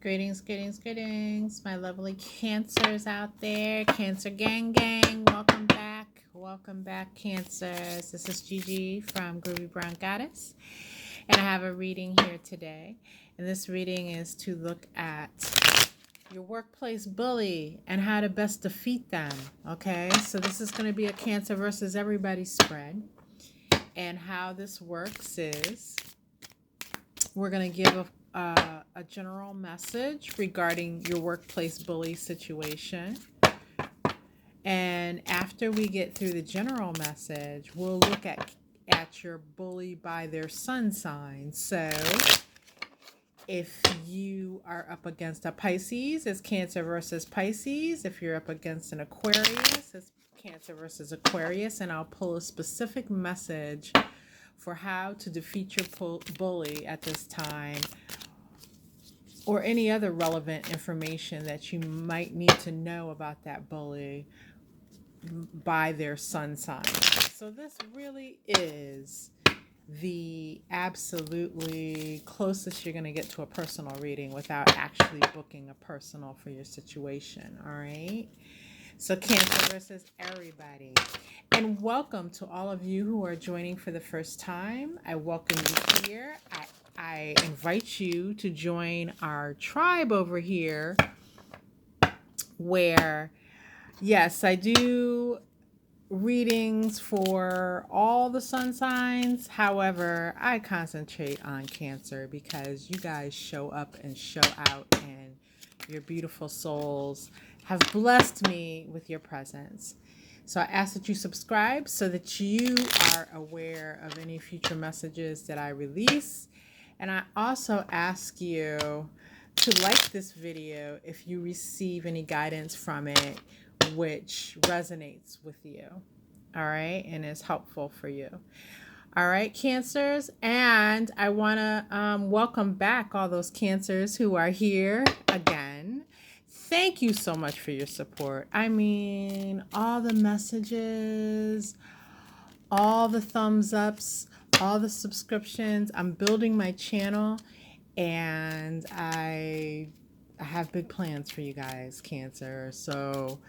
Greetings, greetings, greetings, my lovely cancers out there. Cancer gang gang, welcome back. Welcome back, cancers. This is Gigi from Groovy Brown Goddess. And I have a reading here today. And this reading is to look at your workplace bully and how to best defeat them. Okay, so this is going to be a Cancer versus everybody spread. And how this works is we're going to give a general message regarding your workplace bully situation. And after we get through the general message, we'll look at your bully by their sun sign. So if you are up against a Pisces, it's Cancer versus Pisces. If you're up against an Aquarius, it's Cancer versus Aquarius. And I'll pull a specific message for how to defeat your bully at this time, or any other relevant information that you might need to know about that bully by their sun sign. So this really is the absolutely closest you're going to get to a personal reading without actually booking a personal for your situation. All right. So Cancer versus everybody. And welcome to all of you who are joining for the first time. I welcome you here. I invite you to join our tribe over here where, yes, I do readings for all the sun signs. However, I concentrate on Cancer because you guys show up and show out, and your beautiful souls have blessed me with your presence. So I ask that you subscribe so that you are aware of any future messages that I release. And I also ask you to like this video if you receive any guidance from it which resonates with you. All right, and is helpful for you. All right, Cancers. And I want to welcome back all those Cancers who are here again. Thank you so much for your support. I mean, all the messages, all the thumbs ups, all the subscriptions. I'm building my channel, and I have big plans for you guys, Cancer. So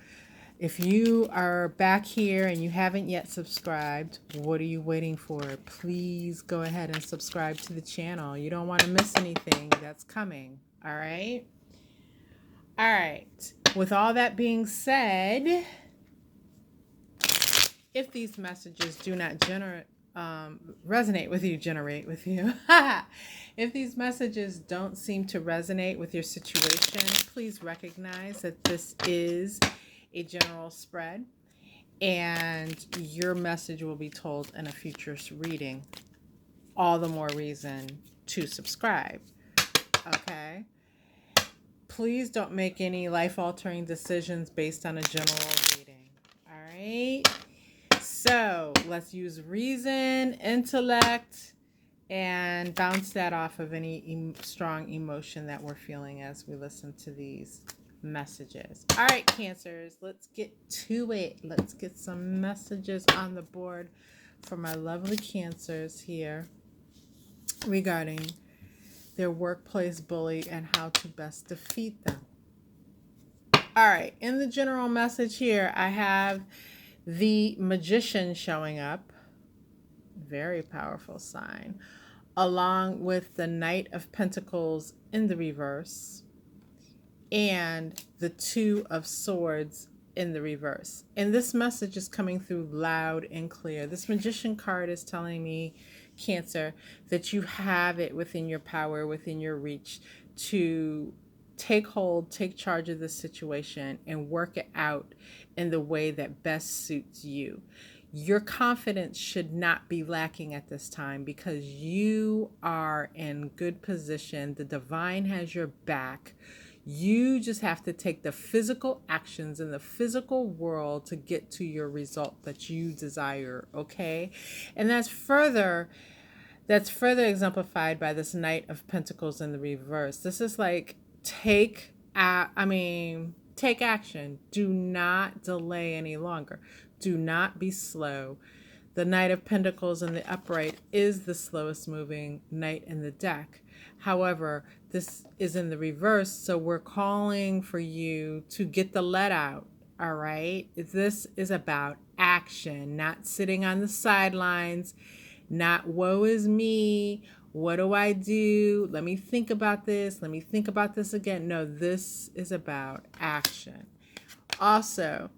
if you are back here and you haven't yet subscribed, what are you waiting for? Please go ahead and subscribe to the channel. You don't want to miss anything that's coming. All right. All right. With all that being said, if these messages do not resonate with you, generate with you. If these messages don't seem to resonate with your situation, please recognize that this is a general spread and your message will be told in a future reading. All the more reason to subscribe. Okay? Please don't make any life-altering decisions based on a general reading. All right? So let's use reason, intellect, and bounce that off of any strong emotion that we're feeling as we listen to these messages. All right, Cancers, let's get to it. Let's get some messages on the board for my lovely Cancers here regarding their workplace bully and how to best defeat them. All right, in the general message here, I have the Magician showing up. Very powerful sign. Along with the Knight of Pentacles in the reverse and the Two of Swords in the reverse. And this message is coming through loud and clear. This Magician card is telling me, Cancer, that you have it within your power, within your reach to take hold, take charge of this situation and work it out in the way that best suits you. Your confidence should not be lacking at this time because you are in good position. The divine has your back. You just have to take the physical actions in the physical world to get to your result that you desire, okay? And that's further exemplified by this Knight of Pentacles in the reverse. This is like take action. Do not delay any longer. Do not be slow. The Knight of Pentacles in the upright is the slowest moving knight in the deck. However, this is in the reverse, so we're calling for you to get the let out. All right. This is about action, not sitting on the sidelines, not woe is me. What do I do? Let me think about this. Let me think about this again. No, this is about action. Also,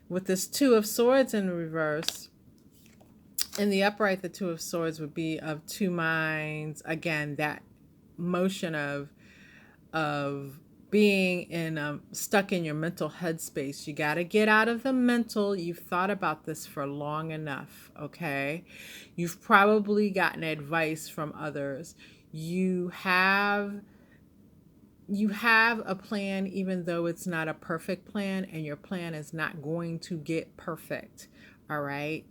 with this Two of Swords in reverse, in the upright, the Two of Swords would be of two minds. Again, that motion of being in stuck in your mental headspace. You got to get out of the mental. You've thought about this for long enough, okay? You've probably gotten advice from others. You have a plan, even though it's not a perfect plan, and your plan is not going to get perfect. All right?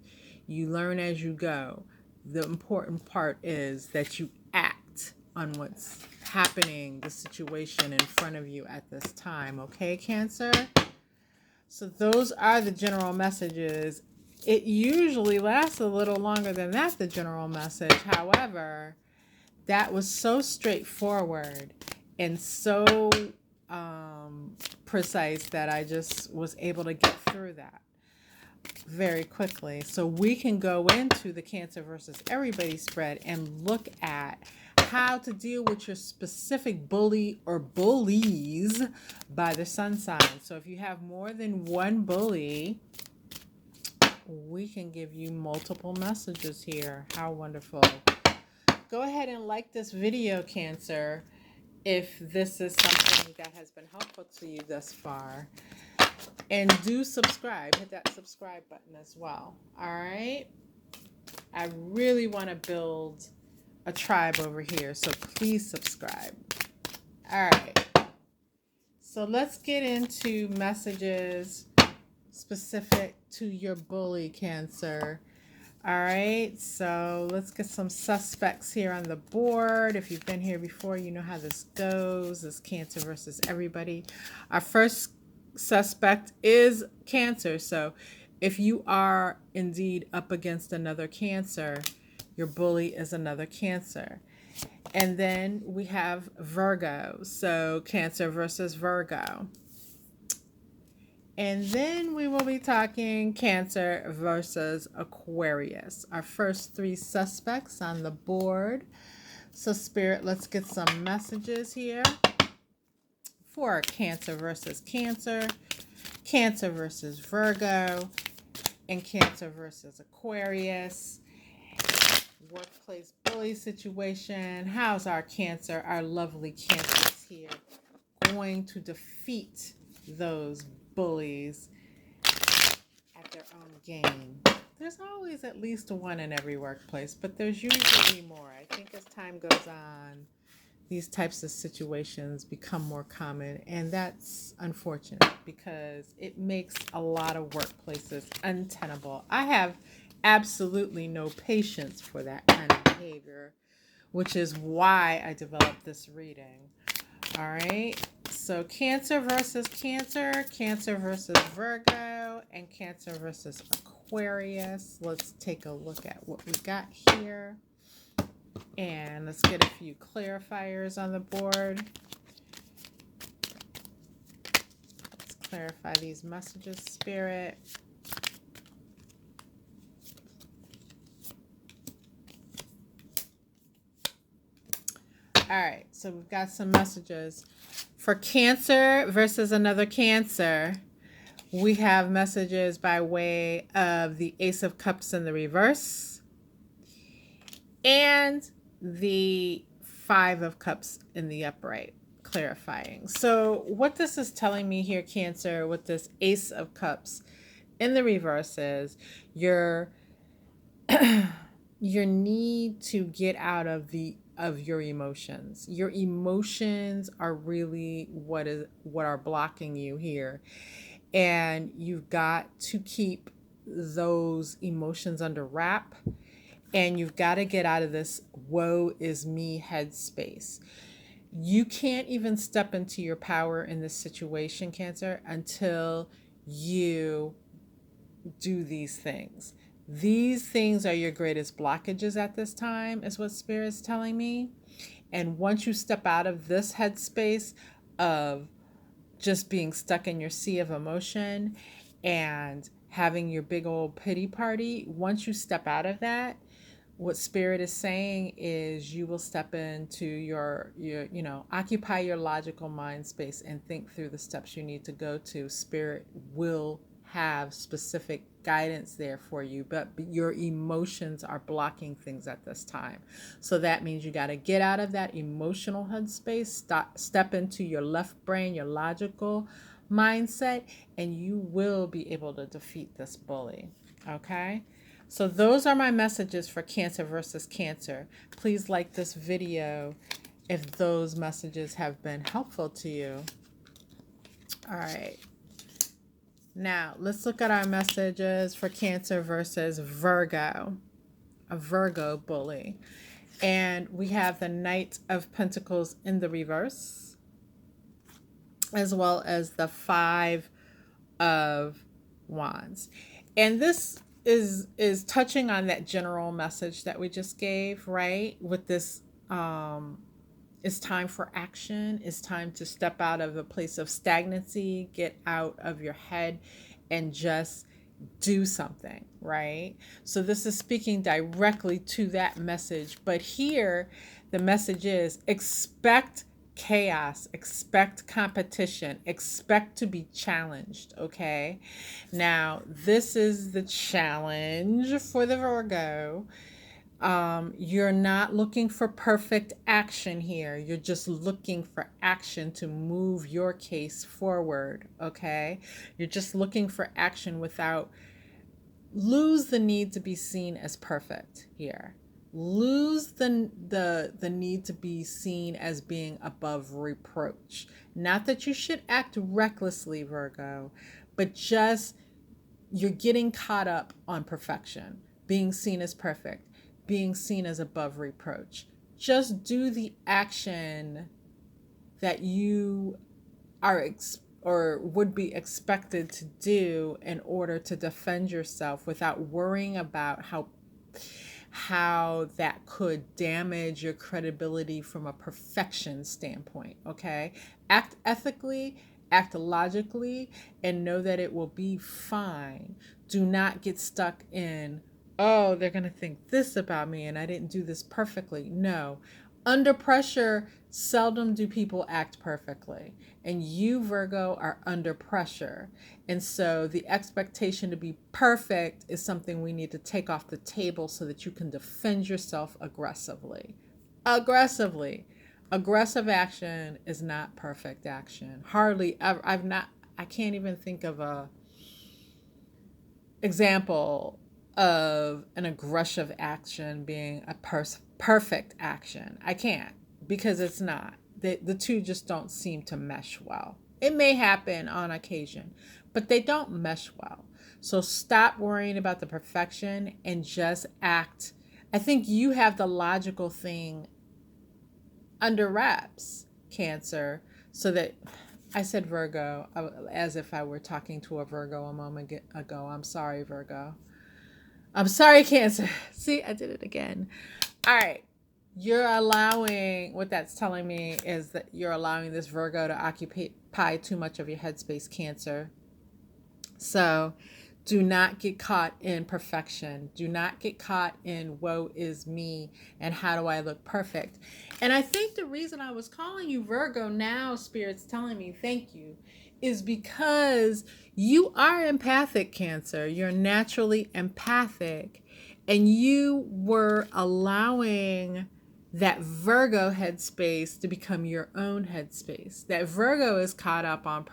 You learn as you go. The important part is that you act on what's happening, the situation in front of you at this time. Okay, Cancer? So those are the general messages. It usually lasts a little longer than that, the general message. However, that was so straightforward and so precise that I just was able to get through that very quickly. So we can go into the Cancer versus Everybody spread and look at how to deal with your specific bully or bullies by the sun sign. So if you have more than one bully, we can give you multiple messages here. How wonderful. Go ahead and like this video, Cancer, if this is something that has been helpful to you thus far. And do subscribe. Hit that subscribe button as well. All right? I really want to build a tribe over here, so please subscribe. All right. So let's get into messages specific to your bully, Cancer. All right, so let's get some suspects here on the board. If you've been here before, you know how this goes. This Cancer versus Everybody. Our first suspect is Cancer. So if you are indeed up against another Cancer, your bully is another Cancer. And then we have Virgo. So Cancer versus Virgo. And then we will be talking Cancer versus Aquarius. Our first three suspects on the board. So Spirit, let's get some messages here for Cancer versus Cancer, Cancer versus Virgo, and Cancer versus Aquarius. Workplace bully situation. How's our Cancer, our lovely Cancers here, going to defeat those bullies at their own game? There's always at least one in every workplace, but there's usually more. I think as time goes on, these types of situations become more common, and that's unfortunate because it makes a lot of workplaces untenable. I have absolutely no patience for that kind of behavior, which is why I developed this reading. All right, so Cancer versus Cancer, Cancer versus Virgo, and Cancer versus Aquarius. Let's take a look at what we got here. And let's get a few clarifiers on the board. Let's clarify these messages, Spirit. All right, so we've got some messages. For Cancer versus another Cancer, we have messages by way of the Ace of Cups in the reverse and the Five of Cups in the upright, clarifying. So what this is telling me here, Cancer, with this Ace of Cups in the reverse is your need to get out of your emotions. Your emotions are really what are blocking you here. And you've got to keep those emotions under wrap. And you've got to get out of this woe is me headspace. You can't even step into your power in this situation, Cancer, until you do these things. These things are your greatest blockages at this time, is what Spirit's telling me. And once you step out of this headspace of just being stuck in your sea of emotion and having your big old pity party, once you step out of that, what spirit is saying is you will step into your occupy your logical mind space and think through the steps you need to go to. Spirit will have specific guidance there for you, but your emotions are blocking things at this time. So that means you got to get out of that emotional headspace, step into your left brain, your logical mindset, and you will be able to defeat this bully. Okay? So those are my messages for Cancer versus Cancer. Please like this video if those messages have been helpful to you. All right. Now, let's look at our messages for Cancer versus Virgo, a Virgo bully. And we have the Knight of Pentacles in the reverse, as well as the Five of Wands. And this is touching on that general message that we just gave, right? With this, it's time for action. It's time to step out of a place of stagnancy, get out of your head and just do something, right? So this is speaking directly to that message. But here, the message is expect chaos, expect competition, expect to be challenged, okay? Now, this is the challenge for the Virgo. You're not looking for perfect action here. You're just looking for action to move your case forward, okay? You're just looking for action without lose the need to be seen as perfect here. Lose the need to be seen as being above reproach. Not that you should act recklessly, Virgo, but just you're getting caught up on perfection, being seen as perfect, being seen as above reproach. Just do the action that you are or would be expected to do in order to defend yourself without worrying about how that could damage your credibility from a perfection standpoint, okay? Act ethically, act logically, and know that it will be fine. Do not get stuck in, oh, they're going to think this about me and I didn't do this perfectly. No. Under pressure, seldom do people act perfectly. And you, Virgo, are under pressure. And so the expectation to be perfect is something we need to take off the table so that you can defend yourself aggressively. Aggressively. Aggressive action is not perfect action. Hardly ever. I can't even think of a example of an aggressive action being a perfect action. I can't, because it's not. The two just don't seem to mesh well. It may happen on occasion, but they don't mesh well. So stop worrying about the perfection and just act. I think you have the logical thing under wraps, Cancer, so that I said Virgo as if I were talking to a Virgo a moment ago. I'm sorry, Virgo. I'm sorry, Cancer. See, I did it again. All right. You're allowing, what that's telling me is that you're allowing this Virgo to occupy too much of your headspace, Cancer. So do not get caught in perfection. Do not get caught in woe is me and how do I look perfect. And I think the reason I was calling you Virgo now, Spirit's telling me thank you, is because you are empathic, Cancer. You're naturally empathic. And you were allowing that Virgo headspace to become your own headspace. That Virgo is caught up on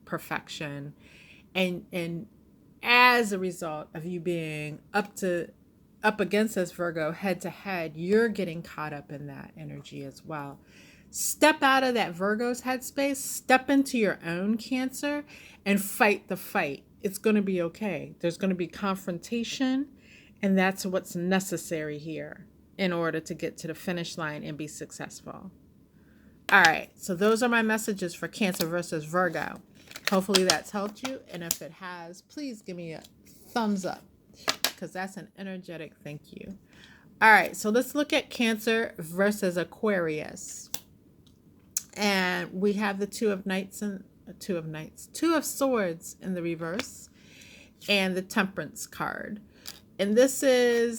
perfection. And as a result of you being up against this Virgo head to head, you're getting caught up in that energy as well. Step out of that Virgo's headspace, step into your own, Cancer, and fight the fight. It's going to be okay. There's going to be confrontation, and that's what's necessary here in order to get to the finish line and be successful. All right, so those are my messages for Cancer versus Virgo. Hopefully that's helped you, and if it has, please give me a thumbs up, because that's an energetic thank you. All right, so let's look at Cancer versus Aquarius. And we have the Two of Swords in the reverse and the Temperance card. And this is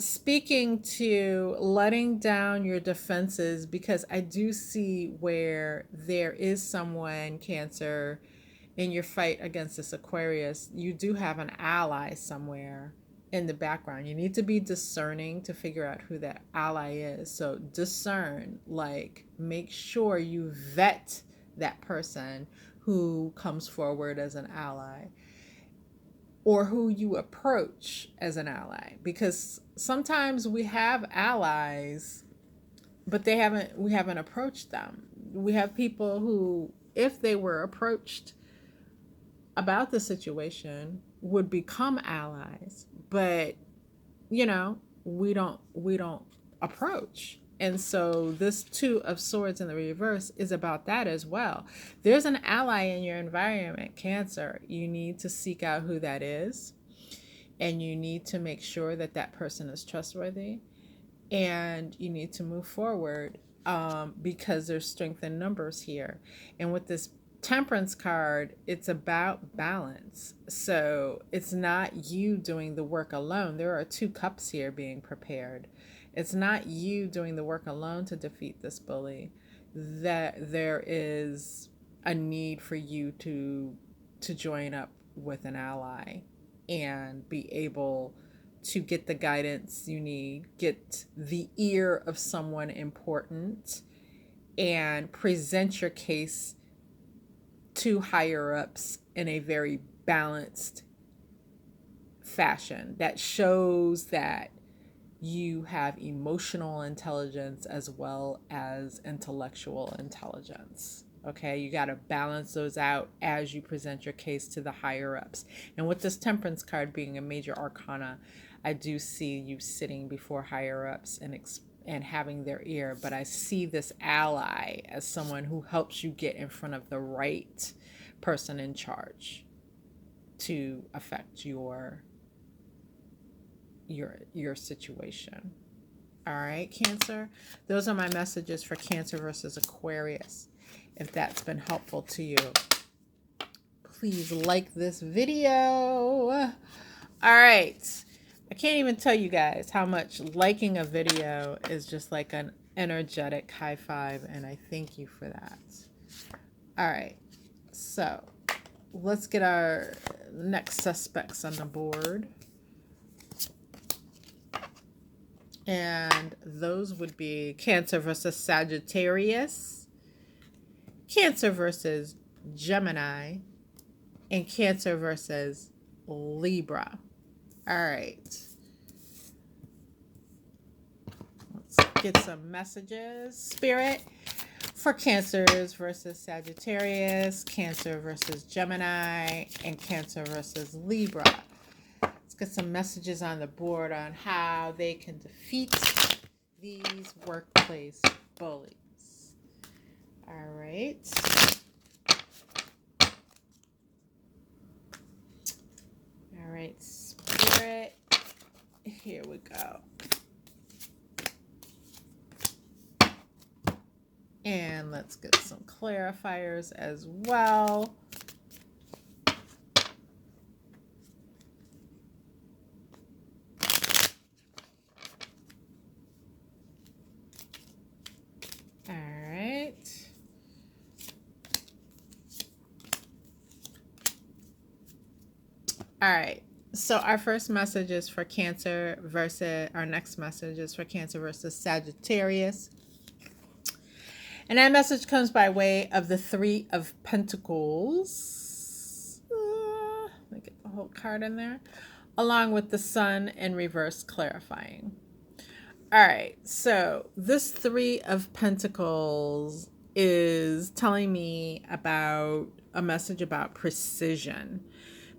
speaking to letting down your defenses, because I do see where there is someone, Cancer, in your fight against this Aquarius. You do have an ally somewhere in the background. You need to be discerning to figure out who that ally is. So discern, like, make sure you vet that person who comes forward as an ally, or who you approach as an ally, because sometimes we have allies but we haven't approached them. We have people who, if they were approached about the situation, would become allies, but we don't approach. And so this Two of Swords in the reverse is about that as well. There's an ally in your environment, Cancer. You need to seek out who that is, and you need to make sure that that person is trustworthy, and you need to move forward, because there's strength in numbers here. And with this Temperance card, it's about balance. So it's not you doing the work alone. There are two cups here being prepared. It's not you doing the work alone to defeat this bully. That there is a need for you to join up with an ally and be able to get the guidance you need, get the ear of someone important, and present your case to higher ups in a very balanced fashion that shows that you have emotional intelligence as well as intellectual intelligence. Okay, you got to balance those out as you present your case to the higher ups. And with this Temperance card being a major arcana, I do see you sitting before higher ups and having their ear, but I see this ally as someone who helps you get in front of the right person in charge to affect your situation. All right, Cancer. Those are my messages for Cancer versus Aquarius. If that's been helpful to you, please like this video. All right. I can't even tell you guys how much liking a video is just like an energetic high five, and I thank you for that. All right, so let's get our next suspects on the board. And those would be Cancer versus Sagittarius, Cancer versus Gemini, and Cancer versus Libra. All right. Let's get some messages. Spirit, for Cancers versus Sagittarius, Cancer versus Gemini, and Cancer versus Libra. Let's get some messages on the board on how they can defeat these workplace bullies. All right. All right, Spirit. Here we go. And let's get some clarifiers as well. All right. All right. So our first message is for Cancer versus, our next message is for Cancer versus Sagittarius. And that message comes by way of the Three of Pentacles. Let me get the whole card in there. Along with the Sun in reverse clarifying. All right. So this Three of Pentacles is telling me about a message about precision.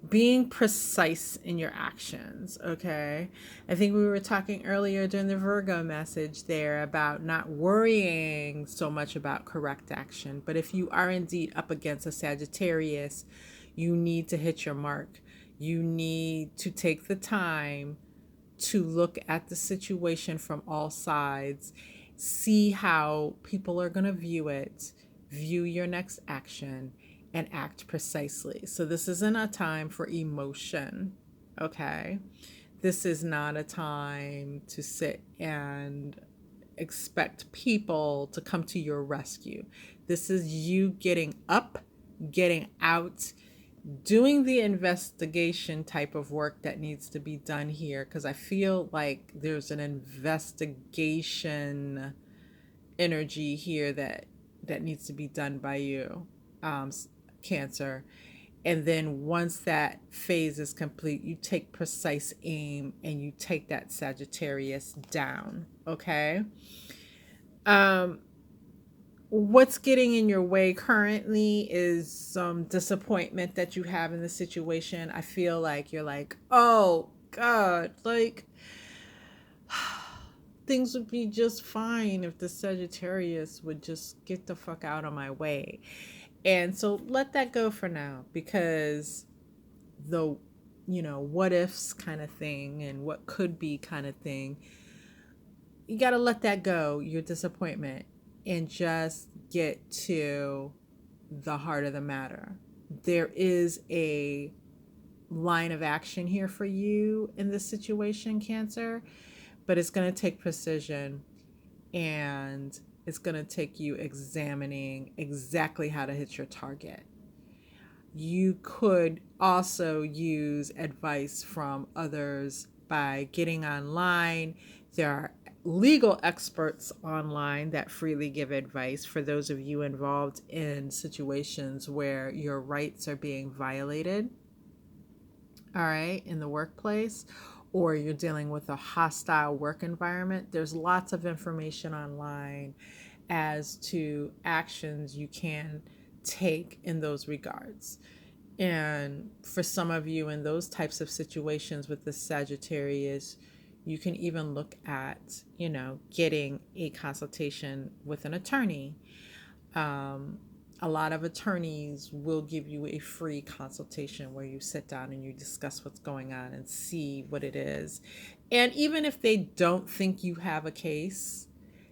Being precise in your actions, okay? I think we were talking earlier during the Virgo message there about not worrying so much about correct action. But if you are indeed up against a Sagittarius, you need to hit your mark. You need to take the time to look at the situation from all sides, see how people are going to view it, view your next action, and act precisely. So this isn't a time for emotion, okay? This is not a time to sit and expect people to come to your rescue. This is you getting up, getting out, doing the investigation type of work that needs to be done here, because I feel like there's an investigation energy here that needs to be done by you, Cancer. And then once that phase is complete, you take precise aim and you take that Sagittarius down. Okay. Um, what's getting in your way currently is some disappointment that you have in the situation. I feel like you're like, oh God, like things would be just fine if the Sagittarius would just get the fuck out of my way. And so let that go for now, because the, what ifs kind of thing and what could be kind of thing, you got to let that go, your disappointment, and just get to the heart of the matter. There is a line of action here for you in this situation, Cancer, but it's going to take precision, and it's going to take you examining exactly how to hit your target. You could also use advice from others by getting online. There are legal experts online that freely give advice for those of you involved in situations where your rights are being violated, all right, in the workplace, or you're dealing with a hostile work environment. There's lots of information online as to actions you can take in those regards. And for some of you in those types of situations with the Sagittarius, you can even look at, getting a consultation with an attorney. A lot of attorneys will give you a free consultation where you sit down and you discuss what's going on and see what it is. And even if they don't think you have a case,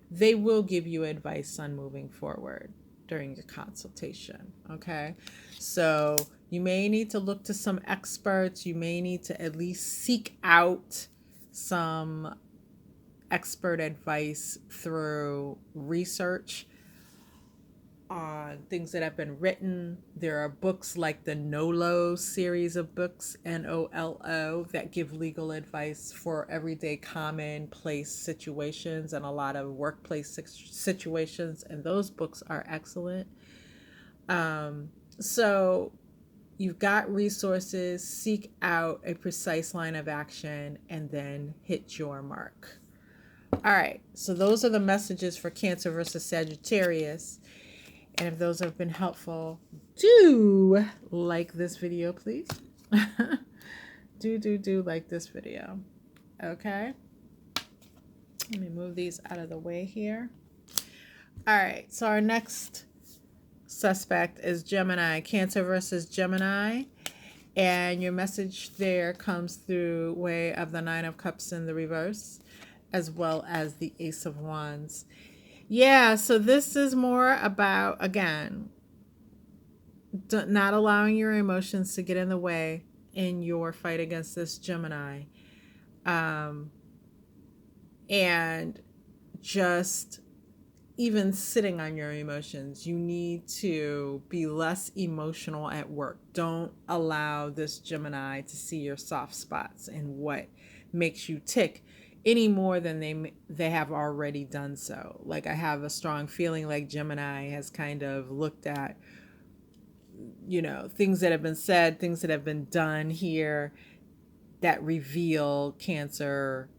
they will give you advice on moving forward during your consultation. Okay. So you may need to look to some experts. You may need to at least seek out some expert advice through research on things that have been written. There are books like the NOLO series of books, NOLO, that give legal advice for everyday commonplace situations and a lot of workplace situations, and those books are excellent. So you've got resources, seek out a precise line of action, and then hit your mark. All right, so those are the messages for Cancer versus Sagittarius. And if those have been helpful, do like this video, please. do like this video. Okay. Let me move these out of the way here. All right. So our next suspect is Gemini, Cancer versus Gemini. And your message there comes through way of the Nine of Cups in the reverse, as well as the Ace of Wands. Yeah, so this is more about, again, not allowing your emotions to get in the way in your fight against this Gemini. And just even sitting on your emotions. You need to be less emotional at work. Don't allow this Gemini to see your soft spots and what makes you tick any more than they have already done so. Like, I have a strong feeling like Gemini has kind of looked at, things that have been said, things that have been done here that reveal, Cancer,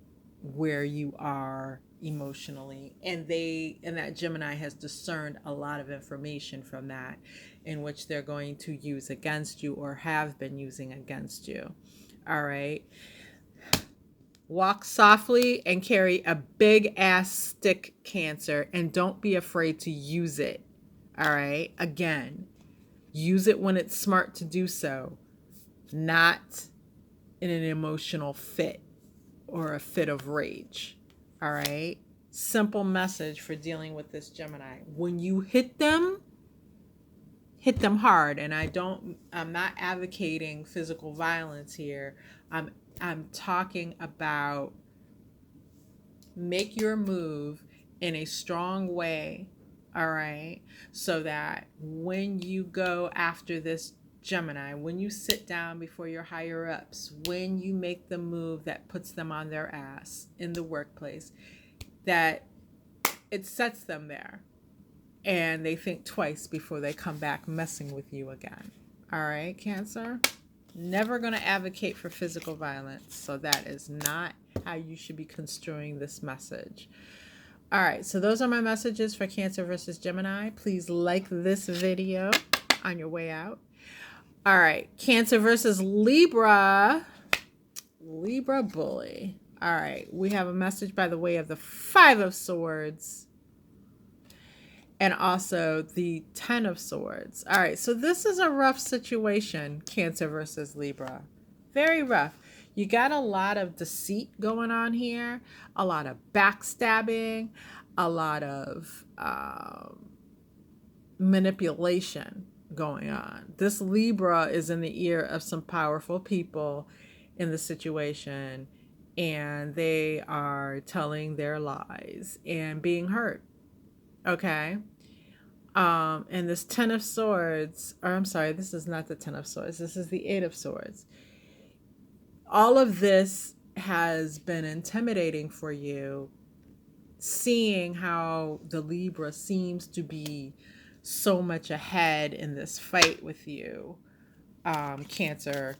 where you are emotionally, and that Gemini has discerned a lot of information from that, in which they're going to use against you or have been using against you. All right. Walk softly and carry a big ass stick, Cancer, and don't be afraid to use it. All right. Again, use it when it's smart to do so, not in an emotional fit. or a fit of rage. All right. Simple message for dealing with this Gemini. When you hit them hard. And I'm not advocating physical violence here. I'm talking about make your move in a strong way. All right. So that when you go after this Gemini, when you sit down before your higher ups, when you make the move that puts them on their ass in the workplace, that it sets them there and they think twice before they come back messing with you again. All right, Cancer? Never going to advocate for physical violence. So that is not how you should be construing this message. All right, so those are my messages for Cancer versus Gemini. Please like this video on your way out. All right, Cancer versus Libra. Libra bully. All right, we have a message by the way of the Five of Swords and also the Ten of Swords. All right, so this is a rough situation, Cancer versus Libra. Very rough. You got a lot of deceit going on here, a lot of backstabbing, a lot of manipulation going on. This Libra is in the ear of some powerful people in the situation, and they are telling their lies and being hurt. Okay. And this Ten of Swords, or I'm sorry, this is not the Ten of Swords. This is the Eight of Swords. All of this has been intimidating for you, seeing how the Libra seems to be so much ahead in this fight with you, Cancer.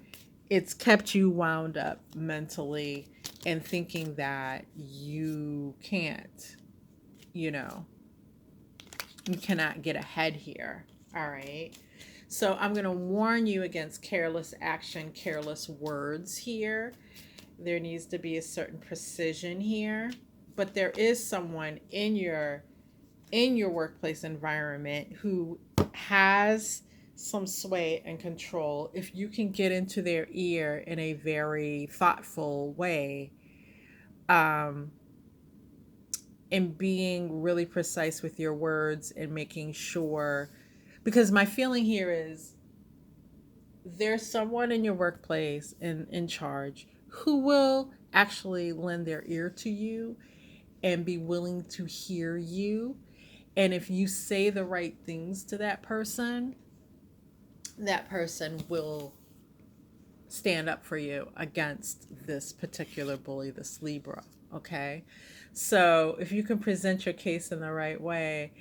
It's kept you wound up mentally and thinking that you can't, you cannot get ahead here. All right. So I'm going to warn you against careless action, careless words here. There needs to be a certain precision here, but there is someone in your workplace environment who has some sway and control. If you can get into their ear in a very thoughtful way, and being really precise with your words and making sure, because my feeling here is there's someone in your workplace in charge who will actually lend their ear to you and be willing to hear you. And if you say the right things to that person will stand up for you against this particular bully, this Libra. Okay. So if you can present your case in the right way,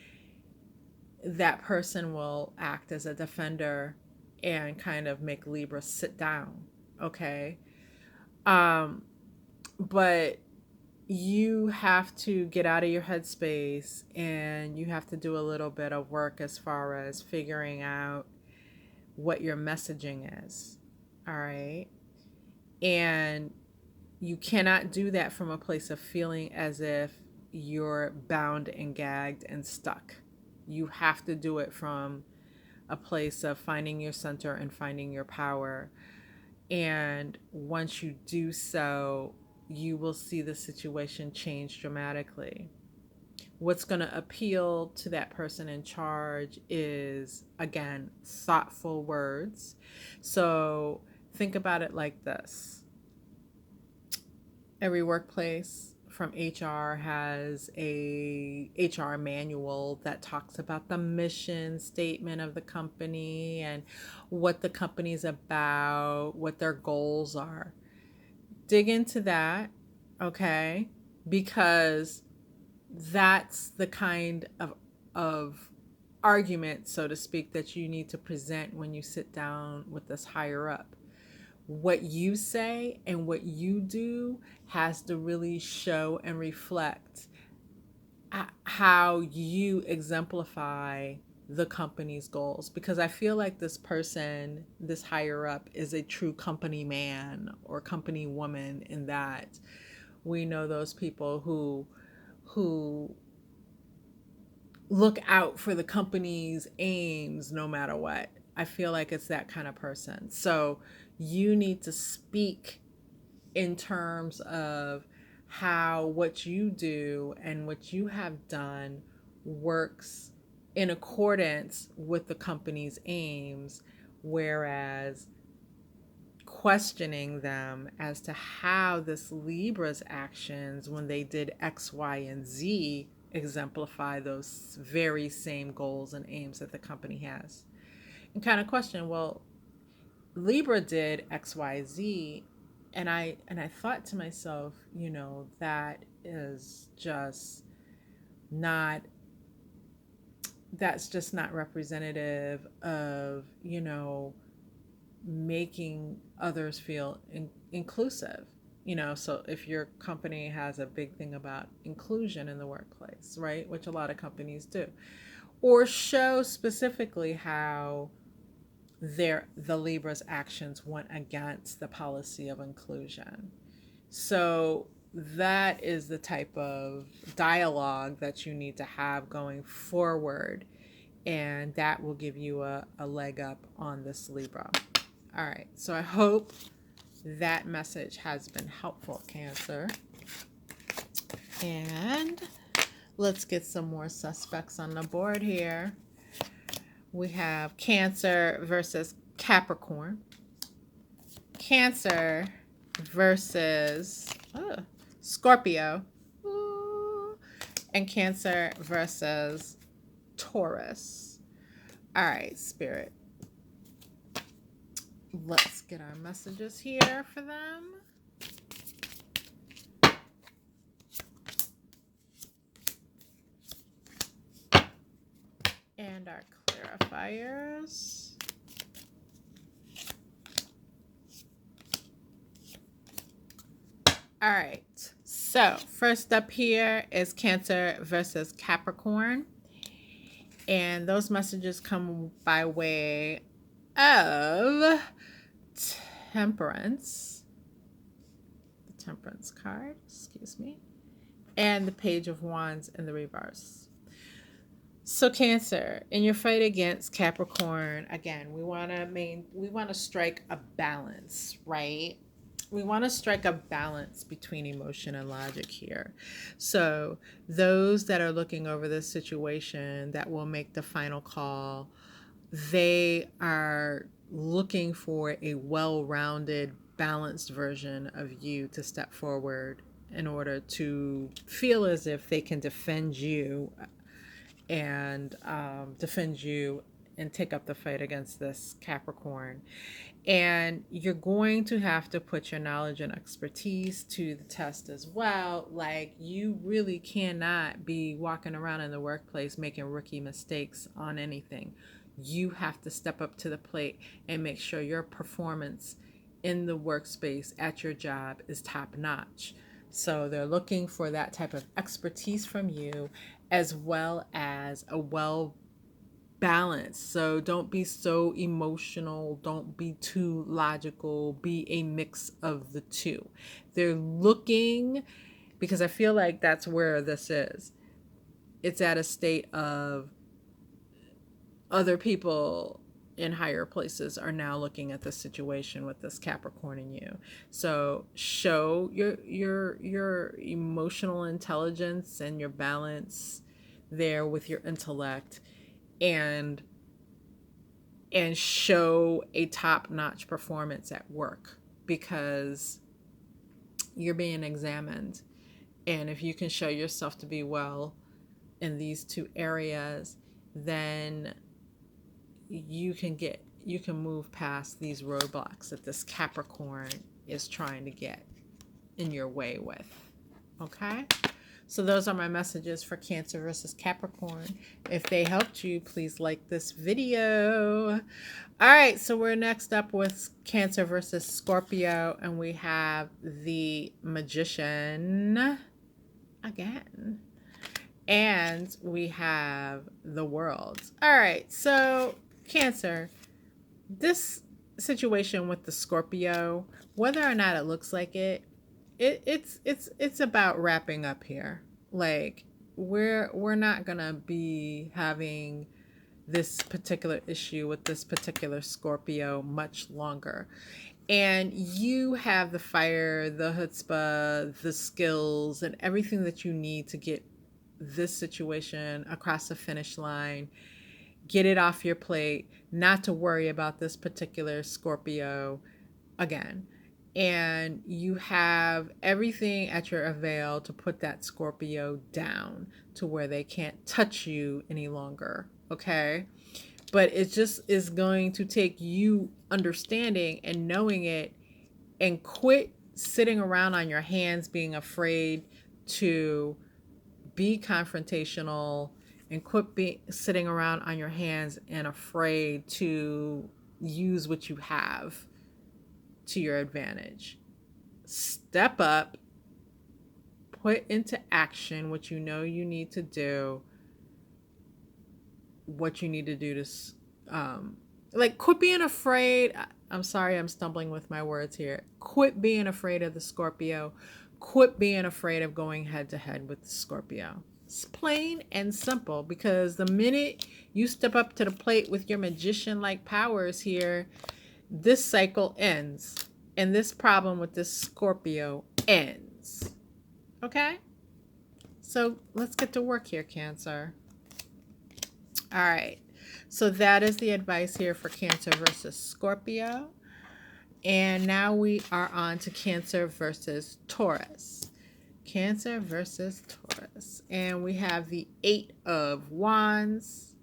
that person will act as a defender and kind of make Libra sit down. Okay. But you have to get out of your headspace and you have to do a little bit of work as far as figuring out what your messaging is. All right. And you cannot do that from a place of feeling as if you're bound and gagged and stuck. You have to do it from a place of finding your center and finding your power. And once you do so, you will see the situation change dramatically. What's going to appeal to that person in charge is, again, thoughtful words. So think about it like this. Every workplace from HR has a HR manual that talks about the mission statement of the company and what the company's about, what their goals are. Dig into that, okay? Because that's the kind of argument, so to speak, that you need to present when you sit down with this higher up. What you say and what you do has to really show and reflect how you exemplify the company's goals. Because I feel like this person, this higher up, is a true company man or company woman, in that we know those people who look out for the company's aims no matter what. I feel like it's that kind of person. So you need to speak in terms of how what you do and what you have done works in accordance with the company's aims, whereas questioning them as to how this Libra's actions, when they did X, Y, and Z, exemplify those very same goals and aims that the company has. And kind of question, well, Libra did X, Y, Z, and I thought to myself, that is just not that's just not representative of, making others feel inclusive. So if your company has a big thing about inclusion in the workplace, right, which a lot of companies do, or show specifically how the Libra's actions went against the policy of inclusion. So that is the type of dialogue that you need to have going forward, and that will give you a leg up on this Libra. All right, so I hope that message has been helpful, Cancer. And let's get some more suspects on the board here. We have Cancer versus Capricorn. Cancer versus Scorpio. Ooh. And Cancer versus Taurus. All right, Spirit. Let's get our messages here for them. And our clarifiers. All right. So first up here is Cancer versus Capricorn. And those messages come by way of Temperance. The Temperance card, excuse me. And the Page of Wands in the reverse. So Cancer, in your fight against Capricorn, again, we want to strike a balance, right? We want to strike a balance between emotion and logic here. So those that are looking over this situation that will make the final call, they are looking for a well-rounded, balanced version of you to step forward in order to feel as if they can defend you and take up the fight against this Capricorn. And you're going to have to put your knowledge and expertise to the test as well. Like, you really cannot be walking around in the workplace making rookie mistakes on anything. You have to step up to the plate and make sure your performance in the workspace at your job is top notch. So they're looking for that type of expertise from you, as well as a well balance. So don't be so emotional, don't be too logical, be a mix of the two. They're looking, because I feel like that's where this is. It's at a state of other people in higher places are now looking at the situation with this Capricorn in you. So show your emotional intelligence and your balance there with your intellect, and show a top-notch performance at work, because you're being examined. And if you can show yourself to be well in these two areas, then you can move past these roadblocks that this Capricorn is trying to get in your way with. Okay? So those are my messages for Cancer versus Capricorn. If they helped you, please like this video. All right, so we're next up with Cancer versus Scorpio, and we have the Magician again. And we have the World. All right, so Cancer, this situation with the Scorpio, whether or not it looks like it, it's about wrapping up here. Like, we're not gonna be having this particular issue with this particular Scorpio much longer. And you have the fire, the chutzpah, the skills, and everything that you need to get this situation across the finish line, get it off your plate, not to worry about this particular Scorpio again. And you have everything at your avail to put that Scorpio down to where they can't touch you any longer. Okay. But it just is going to take you understanding and knowing it, and quit sitting around on your hands being afraid to be confrontational, and quit sitting around on your hands and afraid to use what you have to your advantage. Step up, put into action what you know you need to do, what you need to do to like, quit being afraid. I'm sorry, I'm stumbling with my words here. Quit being afraid of the Scorpio. Quit being afraid of going head to head with the Scorpio. It's plain and simple, because the minute you step up to the plate with your magician like powers here, this cycle ends, and this problem with this Scorpio ends. Okay? So let's get to work here, Cancer. All right. So that is the advice here for Cancer versus Scorpio. And now we are on to Cancer versus Taurus. Cancer versus Taurus. And we have the 8 of Wands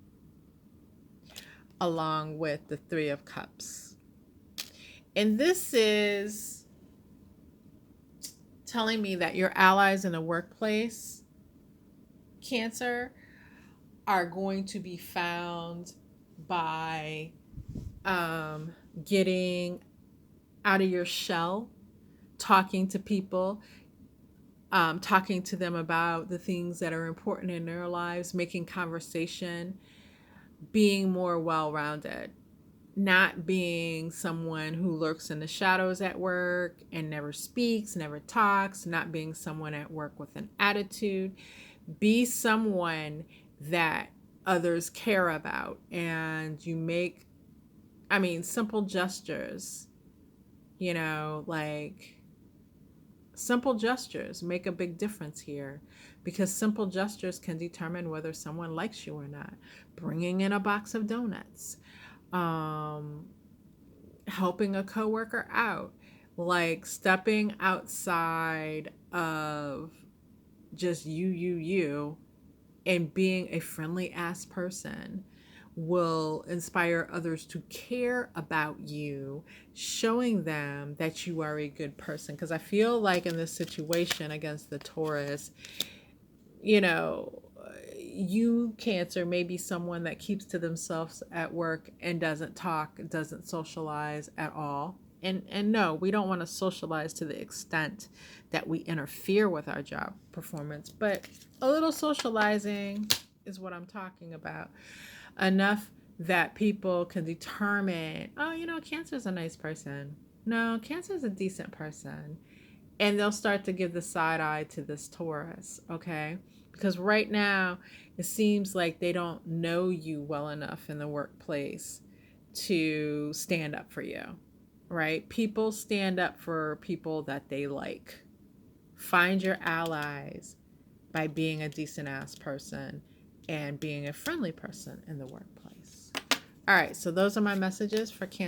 along with the 3 of Cups. And this is telling me that your allies in the workplace, Cancer, are going to be found by getting out of your shell, talking to people, talking to them about the things that are important in their lives, making conversation, being more well-rounded, not being someone who lurks in the shadows at work and never speaks, never talks, not being someone at work with an attitude. Be someone that others care about, and you make, simple gestures, like simple gestures make a big difference here, because simple gestures can determine whether someone likes you or not. Bringing in a box of donuts, helping a coworker out, like stepping outside of just you, and being a friendly ass person will inspire others to care about you, showing them that you are a good person. Because I feel like in this situation against the Taurus, you, Cancer, may be someone that keeps to themselves at work and doesn't talk, doesn't socialize at all. And no, we don't want to socialize to the extent that we interfere with our job performance, but a little socializing is what I'm talking about. Enough that people can determine, oh, Cancer's a nice person. No, Cancer's a decent person. And they'll start to give the side eye to this Taurus, okay? Because right now, it seems like they don't know you well enough in the workplace to stand up for you, right? People stand up for people that they like. Find your allies by being a decent ass person and being a friendly person in the workplace. All right, so those are my messages for Cancer